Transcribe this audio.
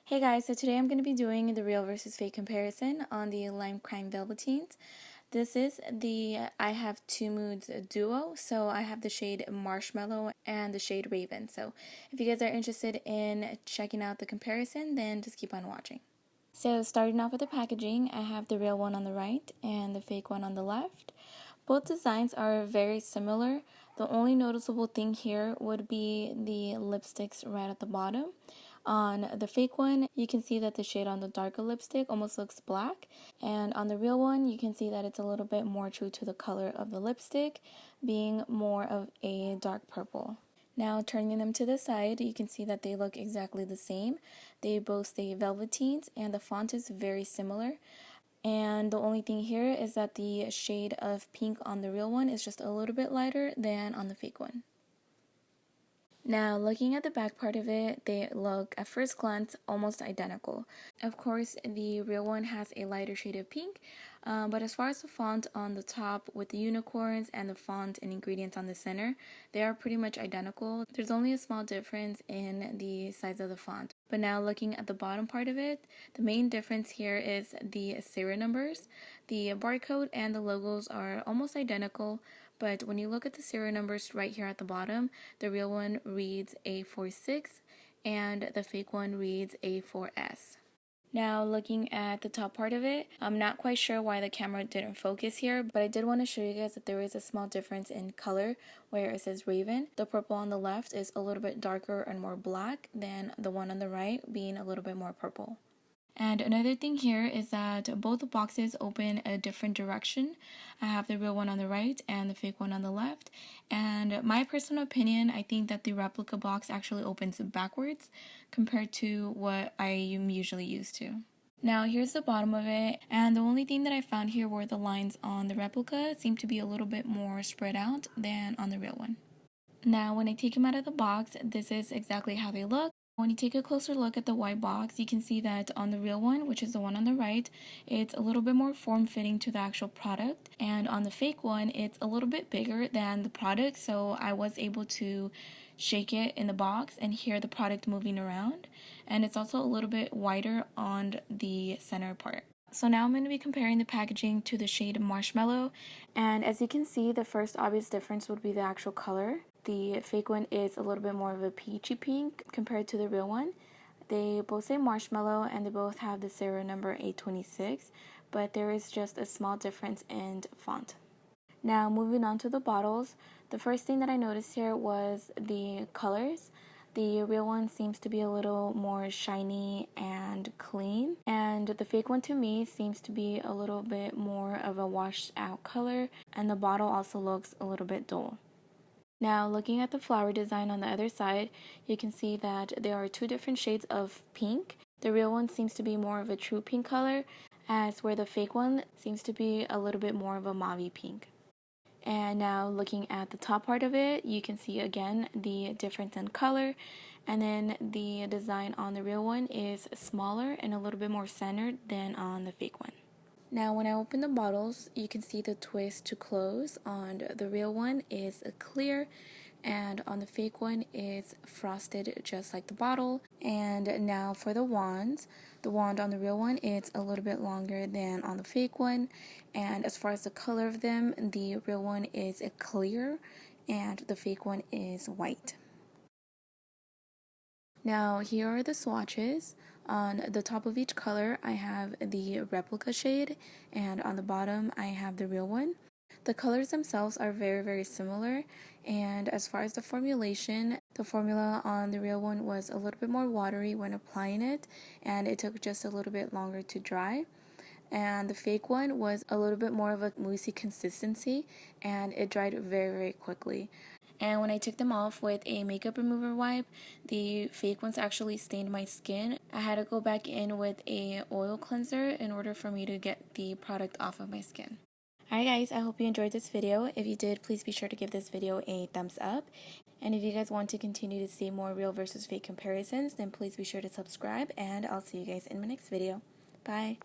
Hey guys, so today I'm going to be doing the real versus fake comparison on the Lime Crime Velvetines. This is I have two moods duo, so I have the shade Marshmallow and the shade Raven. So if you guys are interested in checking out the comparison, then just keep on watching. So starting off with the packaging, I have the real one on the right and the fake one on the left. Both designs are very similar. The only noticeable thing here would be the lipsticks right at the bottom. On the fake one, you can see that the shade on the darker lipstick almost looks black, and on the real one, you can see that it's a little bit more true to the color of the lipstick, being more of a dark purple. Now turning them to the side, you can see that they look exactly the same. They both say Velvetines and the font is very similar. And the only thing here is that the shade of pink on the real one is just a little bit lighter than on the fake one. Now, looking at the back part of it, they look, at first glance, almost identical. Of course, the real one has a lighter shade of pink, but as far as the font on the top with the unicorns and the font and ingredients on the center, they are pretty much identical. There's only a small difference in the size of the font. But now looking at the bottom part of it, the main difference here is the serial numbers. The barcode and the logos are almost identical, but when you look at the serial numbers right here at the bottom, the real one reads A46 and the fake one reads A4S. Now looking at the top part of it, I'm not quite sure why the camera didn't focus here, but I did want to show you guys that there is a small difference in color where it says Raven. The purple on the left is a little bit darker and more black than the one on the right being a little bit more purple. And another thing here is that both boxes open a different direction. I have the real one on the right and the fake one on the left. And my personal opinion, I think that the replica box actually opens backwards compared to what I am usually used to. Now here's the bottom of it, and the only thing that I found here were the lines on the replica seem to be a little bit more spread out than on the real one. Now when I take them out of the box, this is exactly how they look. When you take a closer look at the white box, you can see that on the real one, which is the one on the right, it's a little bit more form-fitting to the actual product. And on the fake one, it's a little bit bigger than the product, so I was able to shake it in the box and hear the product moving around. And it's also a little bit wider on the center part. So now I'm going to be comparing the packaging to the shade Marshmallow, and as you can see, the first obvious difference would be the actual color. The fake one is a little bit more of a peachy pink compared to the real one. They both say Marshmallow and they both have the serial number 826, but there is just a small difference in font. Now moving on to the bottles, the first thing that I noticed here was the colors. The real one seems to be a little more shiny and clean, and the fake one to me seems to be a little bit more of a washed out color, and the bottle also looks a little bit dull. Now looking at the flower design on the other side, you can see that there are two different shades of pink. The real one seems to be more of a true pink color, as where the fake one seems to be a little bit more of a mauve pink. And now looking at the top part of it, you can see again the difference in color, and then the design on the real one is smaller and a little bit more centered than on the fake one. Now when I open the bottles, you can see the twist to close. On the real one is a clear, and on the fake one is frosted just like the bottle. And now for the wands, the wand on the real one is a little bit longer than on the fake one, and as far as the color of them, the real one is a clear and the fake one is white. Now here are the swatches. On the top of each color I have the replica shade, and on the bottom I have the real one. The colors themselves are very similar, and as far as the formulation, the formula on the real one was a little bit more watery when applying it, and it took just a little bit longer to dry. And the fake one was a little bit more of a moussey consistency, and it dried very quickly. And when I took them off with a makeup remover wipe, the fake ones actually stained my skin. I had to go back in with a oil cleanser in order for me to get the product off of my skin. Alright guys, I hope you enjoyed this video. If you did, please be sure to give this video a thumbs up. And if you guys want to continue to see more real versus fake comparisons, then please be sure to subscribe, and I'll see you guys in my next video. Bye!